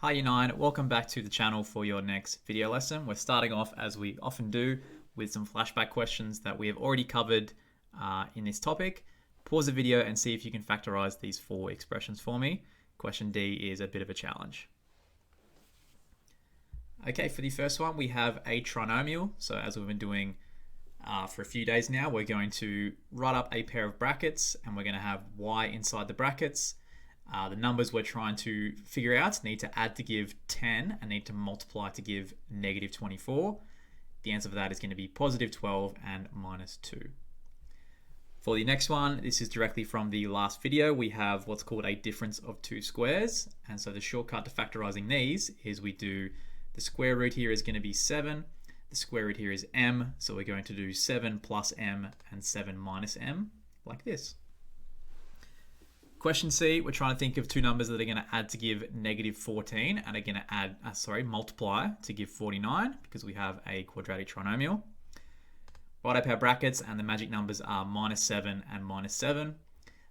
Hi U9, welcome back to the channel for your next video lesson. We're starting off, as we often do, with some flashback questions that we have already covered in this topic. Pause the video and see if you can factorize these four expressions for me. Question D is a bit of a challenge. Okay, for the first one, we have a trinomial. So as we've been doing for a few days now, we're going to write up a pair of brackets and we're going to have y inside the brackets. The numbers we're trying to figure out need to add to give 10 and need to multiply to give negative 24. The answer for that is going to be positive 12 and minus 2. For the next one, this is directly from the last video. We have what's called a difference of two squares. And so the shortcut to factorizing these is we do the square root here is going to be 7. The square root here is m. So we're going to do 7 plus m and 7 minus m like this. Question C, we're trying to think of two numbers that are going to add to give negative 14 and are going to multiply to give 49 because we have a quadratic trinomial. Write up our brackets and the magic numbers are minus 7 and minus 7.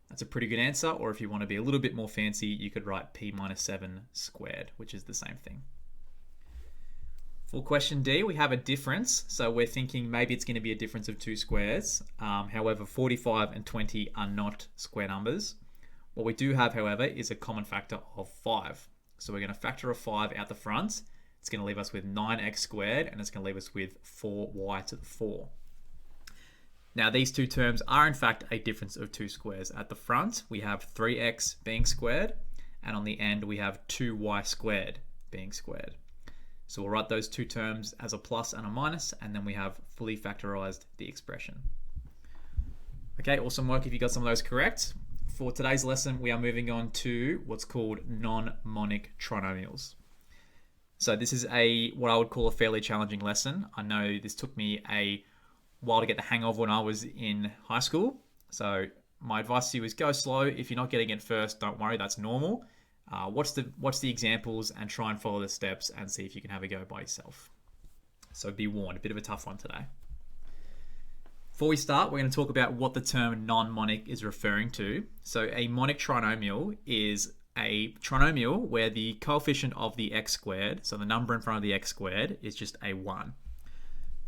That's a pretty good answer, or if you want to be a little bit more fancy, you could write p minus 7 squared, which is the same thing. For question D, we have a difference. So we're thinking maybe it's going to be a difference of two squares. However, 45 and 20 are not square numbers. What we do have, however, is a common factor of 5. So we're going to factor a 5 out the front. It's going to leave us with 9x squared, and it's going to leave us with 4y to the 4. Now, these two terms are, in fact, a difference of two squares. At the front, we have 3x being squared, and on the end, we have 2y squared being squared. So we'll write those two terms as a plus and a minus, and then we have fully factorized the expression. Okay, awesome work if you got some of those correct. For today's lesson, we are moving on to what's called non-monic trinomials. So this is what I would call a fairly challenging lesson. I know this took me a while to get the hang of when I was in high school. So my advice to you is go slow. If you're not getting it first, don't worry, that's normal. Watch the examples and try and follow the steps and see if you can have a go by yourself. So be warned, a bit of a tough one today. Before we start, we're going to talk about what the term non-monic is referring to. So a monic trinomial is a trinomial where the coefficient of the x squared, so the number in front of the x squared, is just a 1.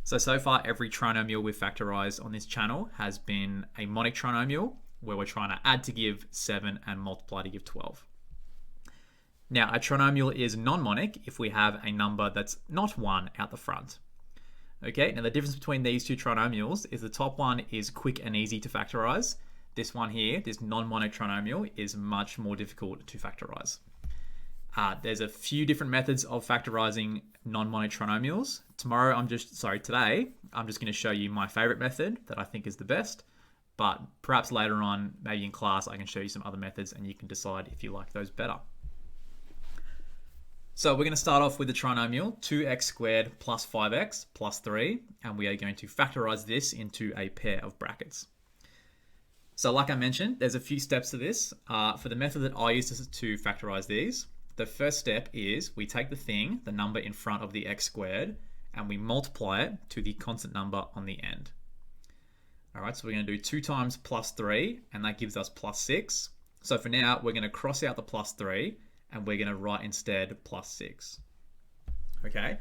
So far, every trinomial we've factorized on this channel has been a monic trinomial where we're trying to add to give 7 and multiply to give 12. Now, a trinomial is non-monic if we have a number that's not 1 out the front. Okay, now the difference between these two trinomials is the top one is quick and easy to factorize. This one here, this non-monic trinomial, is much more difficult to factorize. There's a few different methods of factorizing non-monic trinomials. Today, I'm just going to show you my favorite method that I think is the best, but perhaps later on, maybe in class, I can show you some other methods and you can decide if you like those better. So we're going to start off with the trinomial 2x squared plus 5x plus 3, and we are going to factorize this into a pair of brackets. So like I mentioned, there's a few steps to this. For the method that I use to factorize these, the first step is we take the number in front of the x squared, and we multiply it to the constant number on the end. All right, so we're going to do 2 times plus 3, and that gives us plus 6. So for now, we're going to cross out the plus 3, and we're going to write instead plus 6. Okay,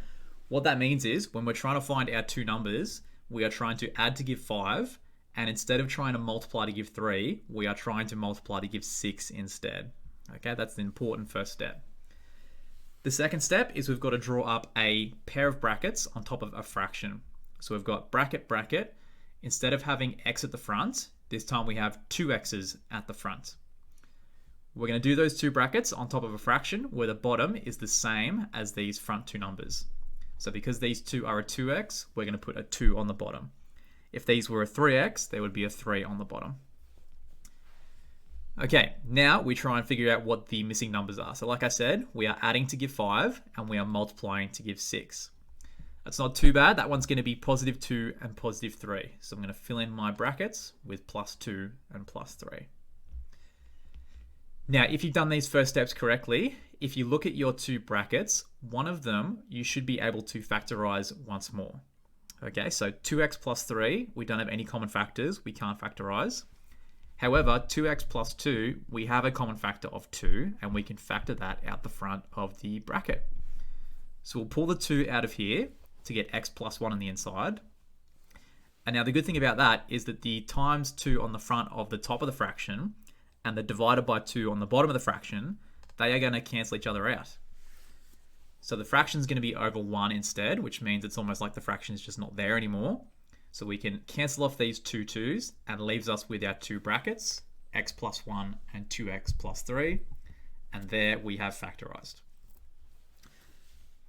what that means is when we're trying to find our two numbers, we are trying to add to give 5, and instead of trying to multiply to give 3, we are trying to multiply to give 6 instead. Okay, that's the important first step. The second step is we've got to draw up a pair of brackets on top of a fraction. So we've got bracket, bracket. Instead of having x at the front, this time we have 2 x's at the front. We're going to do those two brackets on top of a fraction where the bottom is the same as these front two numbers. So because these two are a 2x, we're going to put a 2 on the bottom. If these were a 3x, there would be a 3 on the bottom. Okay, now we try and figure out what the missing numbers are. So like I said, we are adding to give 5 and we are multiplying to give 6. That's not too bad. That one's going to be positive 2 and positive 3. So I'm going to fill in my brackets with plus 2 and plus 3. Now, if you've done these first steps correctly, if you look at your two brackets, one of them you should be able to factorize once more. Okay, so 2x plus 3, we don't have any common factors, we can't factorize. However, 2x plus 2, we have a common factor of 2, and we can factor that out the front of the bracket. So we'll pull the 2 out of here to get x plus 1 on the inside. And now the good thing about that is that the times 2 on the front of the top of the fraction and the divided by 2 on the bottom of the fraction, they are going to cancel each other out. So the fraction is going to be over 1 instead, which means it's almost like the fraction is just not there anymore. So we can cancel off these two 2's and leaves us with our two brackets, x plus 1 and 2x plus 3. And there we have factorized.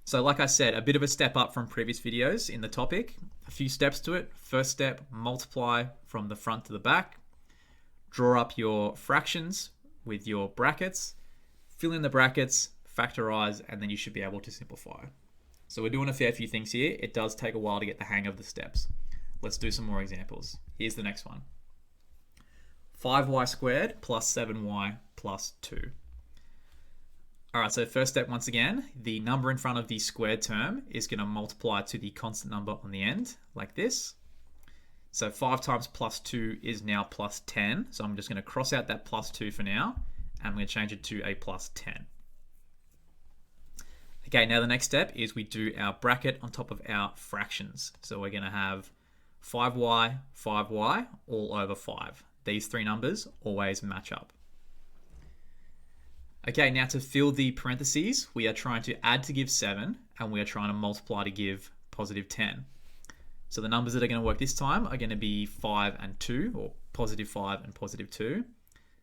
So like I said, a bit of a step up from previous videos in the topic. A few steps to it. First step, multiply from the front to the back. Draw up your fractions with your brackets. Fill in the brackets, factorize, and then you should be able to simplify. So we're doing a fair few things here. It does take a while to get the hang of the steps. Let's do some more examples. Here's the next one. 5y squared plus 7y plus 2. All right, so first step, once again, the number in front of the squared term is going to multiply to the constant number on the end, like this. So 5 times plus 2 is now plus 10. So I'm just going to cross out that plus 2 for now, and I'm going to change it to a plus 10. Okay, now the next step is we do our bracket on top of our fractions. So we're going to have 5y, 5y, all over 5. These three numbers always match up. Okay, now to fill the parentheses, we are trying to add to give 7, and we are trying to multiply to give positive 10. So the numbers that are going to work this time are going to be 5 and 2, or positive 5 and positive 2.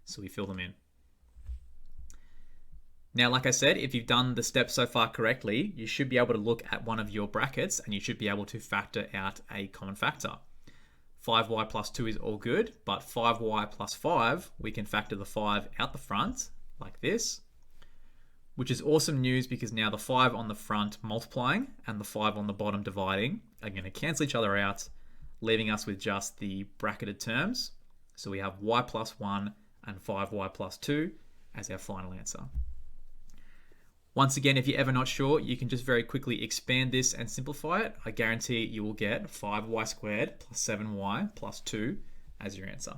So we fill them in. Now, like I said, if you've done the steps so far correctly, you should be able to look at one of your brackets and you should be able to factor out a common factor. 5y plus 2 is all good, but 5y plus 5, we can factor the 5 out the front, like this, which is awesome news because now the 5 on the front multiplying and the 5 on the bottom dividing are going to cancel each other out, leaving us with just the bracketed terms. So we have y plus 1 and 5y plus 2 as our final answer. Once again, if you're ever not sure, you can just very quickly expand this and simplify it. I guarantee you will get 5y squared plus 7y plus 2 as your answer.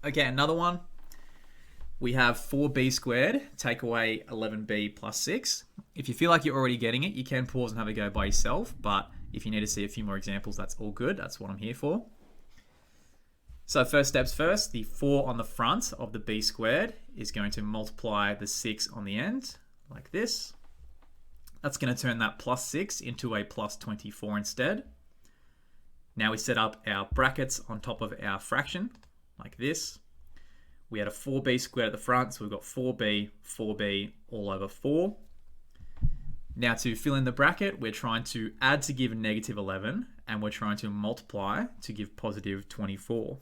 Okay, another one. We have 4b squared, take away 11b plus 6. If you feel like you're already getting it, you can pause and have a go by yourself, but if you need to see a few more examples, that's all good. That's what I'm here for. So first steps first, the 4 on the front of the b squared is going to multiply the 6 on the end, like this. That's going to turn that plus 6 into a plus 24 instead. Now we set up our brackets on top of our fraction, like this. We had a 4b squared at the front, so we've got 4b, 4b, all over 4. Now to fill in the bracket, we're trying to add to give negative 11, and we're trying to multiply to give positive 24.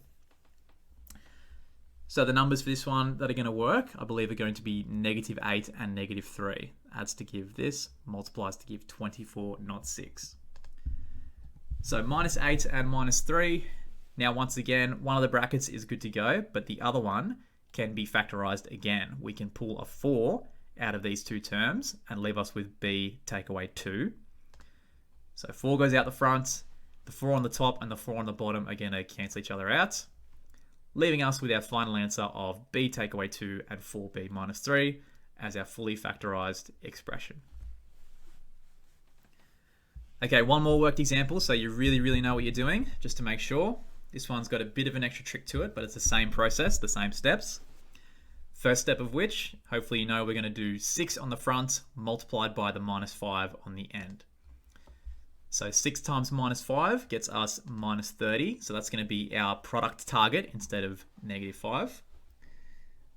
So the numbers for this one that are going to work, I believe, are going to be negative 8 and negative 3. Adds to give this, multiplies to give 24, not 6. So minus 8 and minus 3. Now, once again, one of the brackets is good to go, but the other one can be factorized again. We can pull a 4 out of these two terms and leave us with b take away 2. So 4 goes out the front, the 4 on the top and the 4 on the bottom are going to cancel each other out, leaving us with our final answer of b take away 2 and 4b minus 3 as our fully factorized expression. Okay, one more worked example so you really know what you're doing, just to make sure. This one's got a bit of an extra trick to it, but it's the same process, the same steps. First step of which, hopefully you know, we're going to do 6 on the front multiplied by the minus 5 on the end. So 6 times minus 5 gets us minus 30. So that's going to be our product target instead of negative 5.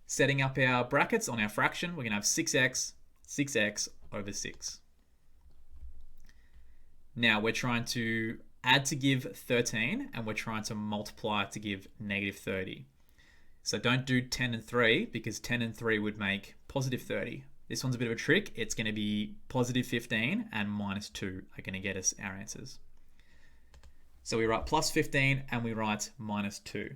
Setting up our brackets on our fraction, we're going to have 6x over 6. Now we're trying to add to give 13 and we're trying to multiply to give negative 30. So don't do 10 and 3 because 10 and 3 would make positive 30. This one's a bit of a trick. It's going to be positive 15 and minus 2 are going to get us our answers. So we write plus 15 and we write minus 2.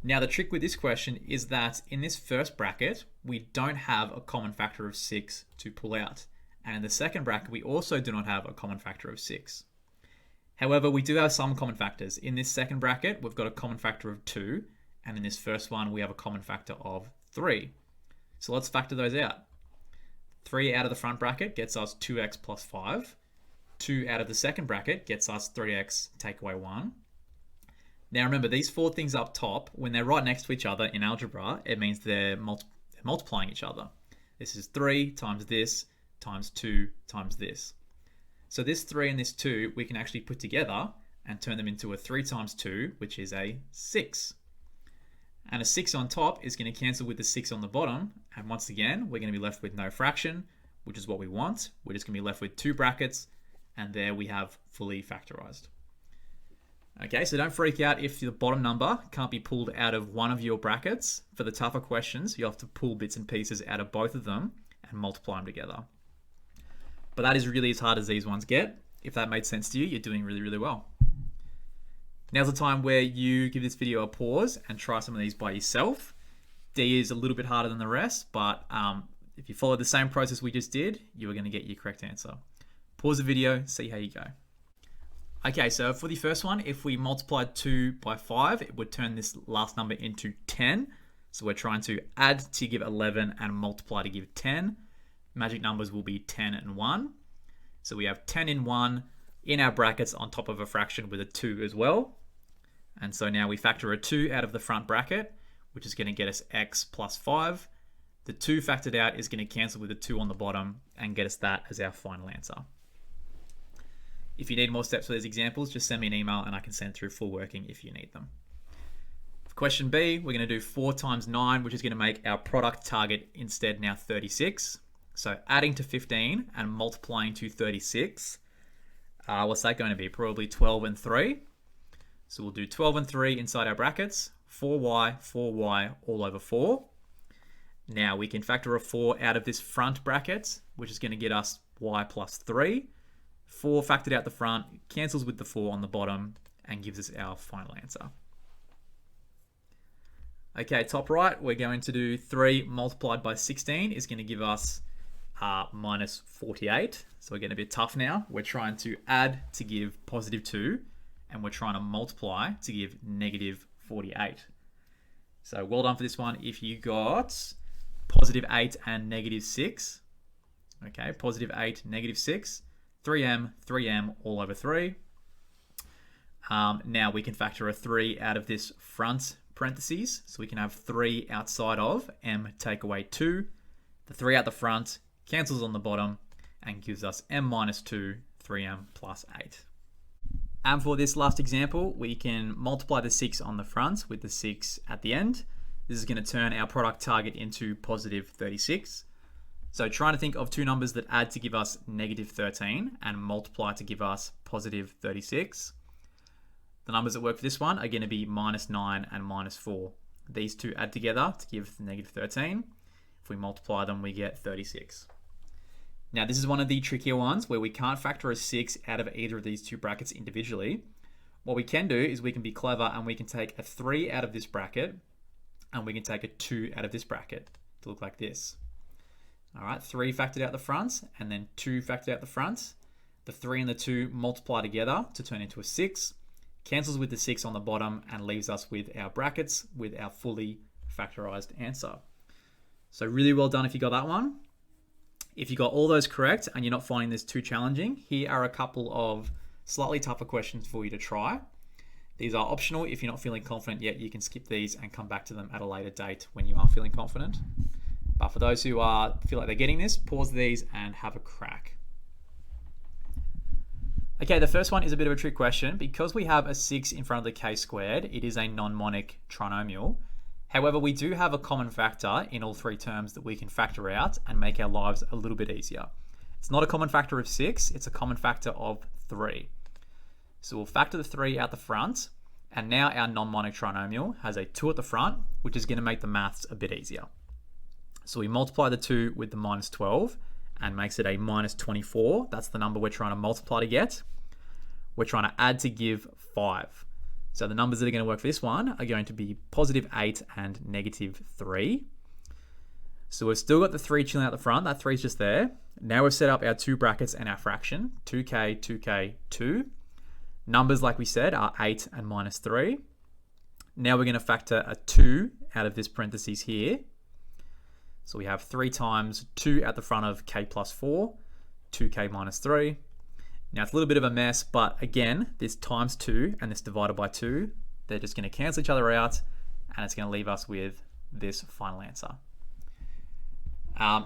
Now the trick with this question is that in this first bracket, we don't have a common factor of 6 to pull out. And in the second bracket, we also do not have a common factor of 6. However, we do have some common factors. In this second bracket, we've got a common factor of 2, and in this first one, we have a common factor of 3. So let's factor those out. 3 out of the front bracket gets us 2x plus 5. 2 out of the second bracket gets us 3x take away 1. Now remember, these 4 things up top, when they're right next to each other in algebra, it means they're multiplying each other. This is 3 times this times 2 times this. So this 3 and this 2, we can actually put together and turn them into a 3 times 2, which is a 6. And a 6 on top is going to cancel with the 6 on the bottom. And once again, we're going to be left with no fraction, which is what we want. We're just going to be left with 2 brackets, and there we have fully factorized. Okay, so don't freak out if the bottom number can't be pulled out of one of your brackets. For the tougher questions, you have to pull bits and pieces out of both of them and multiply them together. But that is really as hard as these ones get. If that made sense to you, you're doing really, really well. Now's the time where you give this video a pause and try some of these by yourself. D is a little bit harder than the rest, but if you follow the same process we just did, you are going to get your correct answer. Pause the video, see how you go. Okay, so for the first one, if we multiplied 2 by 5, it would turn this last number into 10. So we're trying to add to give 11 and multiply to give 10. Magic numbers will be 10 and 1. So we have 10 and 1 in our brackets on top of a fraction with a 2 as well. And so now we factor a 2 out of the front bracket, which is going to get us x plus 5. The 2 factored out is going to cancel with the 2 on the bottom and get us that as our final answer. If you need more steps for these examples, just send me an email and I can send through full working if you need them. For question B, we're going to do 4 times 9, which is going to make our product target instead now 36. So adding to 15 and multiplying to 36, what's that going to be? Probably 12 and 3. So we'll do 12 and 3 inside our brackets, 4y all over 4. Now we can factor a 4 out of this front bracket, which is going to get us y plus 3. 4 factored out the front, cancels with the 4 on the bottom, and gives us our final answer. Okay, top right, we're going to do 3 multiplied by 16 is going to give us minus 48. So we're getting a bit tough now. We're trying to add to give positive 2, and we're trying to multiply to give negative 48. So well done for this one. If you got positive 8 and negative 6, okay, positive 8, negative 6, 3m all over 3. Now we can factor a 3 out of this front parentheses. So we can have 3 outside of m take away 2. The 3 out the front cancels on the bottom and gives us m minus 2, 3m plus 8. And for this last example, we can multiply the 6 on the front with the 6 at the end. This is going to turn our product target into positive 36. So trying to think of 2 numbers that add to give us negative 13 and multiply to give us positive 36. The numbers that work for this one are going to be minus 9 and minus 4. These 2 add together to give negative 13. If we multiply them, we get 36. Now this is one of the trickier ones where we can't factor a 6 out of either of these 2 brackets individually. What we can do is we can be clever and we can take a 3 out of this bracket and we can take a 2 out of this bracket to look like this. All right, 3 factored out the front and then 2 factored out the front. The 3 and the 2 multiply together to turn into a 6, cancels with the 6 on the bottom and leaves us with our brackets with our fully factorized answer. So really well done if you got that one. If you got all those correct and you're not finding this too challenging, here are a couple of slightly tougher questions for you to try. These are optional. If you're not feeling confident yet, you can skip these and come back to them at a later date when you are feeling confident. But for those who feel like they're getting this, pause these and have a crack. Okay, the first one is a bit of a trick question. Because we have a 6 in front of the k squared, it is a non-monic trinomial. However, we do have a common factor in all 3 terms that we can factor out and make our lives a little bit easier. It's not a common factor of 6, it's a common factor of 3. So we'll factor the 3 out the front, and now our non-monic trinomial has a 2 at the front, which is going to make the maths a bit easier. So we multiply the 2 with the minus 12 and makes it a minus 24. That's the number we're trying to multiply to get. We're trying to add to give 5. So the numbers that are going to work for this one are going to be positive 8 and negative 3. So we've still got the 3 chilling out the front. That 3 is just there. Now we've set up our 2 brackets and our fraction, 2k, 2k, 2. Numbers, like we said, are 8 and minus 3. Now we're going to factor a 2 out of this parentheses here. So we have 3 times 2 at the front of k plus 4, 2k minus 3. Now it's a little bit of a mess, but again, this times 2 and this divided by 2, they're just going to cancel each other out, and it's going to leave us with this final answer.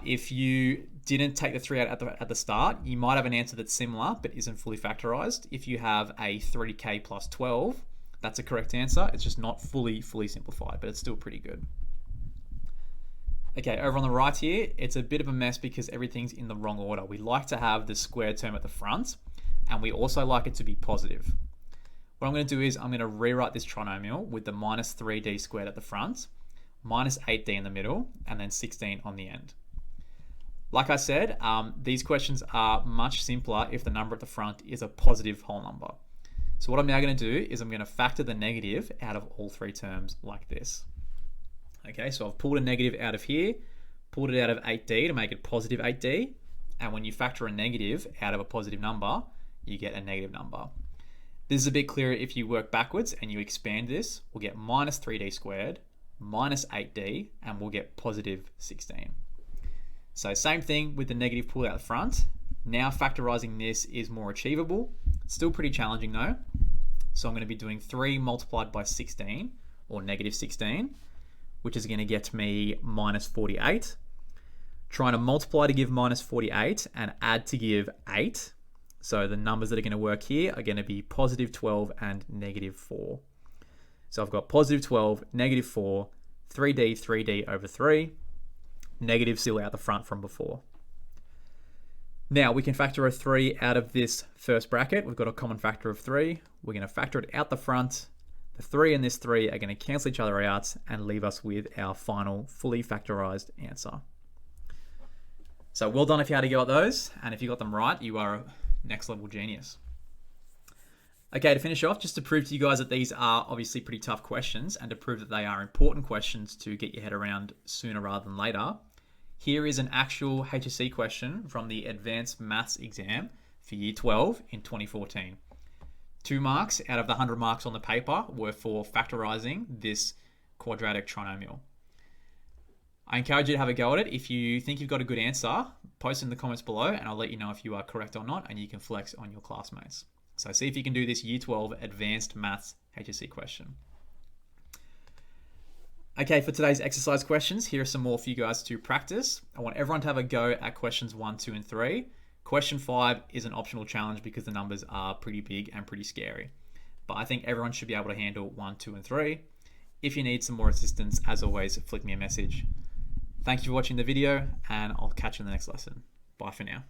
If you didn't take the 3 out at the start, you might have an answer that's similar but isn't fully factorized. If you have a 3k plus 12, that's a correct answer. It's just not fully simplified, but it's still pretty good. Okay, over on the right here, it's a bit of a mess because everything's in the wrong order. We like to have the square term at the front, and we also like it to be positive. What I'm going to do is I'm going to rewrite this trinomial with the minus 3d squared at the front, minus 8d in the middle, and then 16 on the end. Like I said, these questions are much simpler if the number at the front is a positive whole number. So what I'm now going to do is I'm going to factor the negative out of all 3 terms like this. Okay, so I've pulled a negative out of here, pulled it out of 8d to make it positive 8d, and when you factor a negative out of a positive number, you get a negative number. This is a bit clearer if you work backwards and you expand this. We'll get minus 3d squared, minus 8d, and we'll get positive 16. So same thing with the negative pulled out the front. Now factorizing this is more achievable. Still pretty challenging though. So I'm going to be doing 3 multiplied by 16, or negative 16, which is going to get me minus 48. Trying to multiply to give minus 48 and add to give 8. So the numbers that are going to work here are going to be positive 12 and negative 4. So I've got positive 12, negative 4, 3d over 3, negative still out the front from before. Now we can factor a 3 out of this first bracket. We've got a common factor of 3. We're going to factor it out the front. The 3 and this 3 are going to cancel each other out and leave us with our final fully factorized answer. So well done if you had to go at those, and if you got them right, you are a next level genius. Okay, to finish off, just to prove to you guys that these are obviously pretty tough questions and to prove that they are important questions to get your head around sooner rather than later, here is an actual HSC question from the Advanced Maths exam for Year 12 in 2014. 2 marks out of the 100 marks on the paper were for factorizing this quadratic trinomial. I encourage you to have a go at it. If you think you've got a good answer, post in the comments below and I'll let you know if you are correct or not, and you can flex on your classmates. So see if you can do this Year 12 Advanced Maths HSC question. Okay, for today's exercise questions, here are some more for you guys to practice. I want everyone to have a go at questions 1, 2, and 3. Question 5 is an optional challenge because the numbers are pretty big and pretty scary. But I think everyone should be able to handle 1, 2, and 3. If you need some more assistance, as always, flick me a message. Thank you for watching the video, and I'll catch you in the next lesson. Bye for now.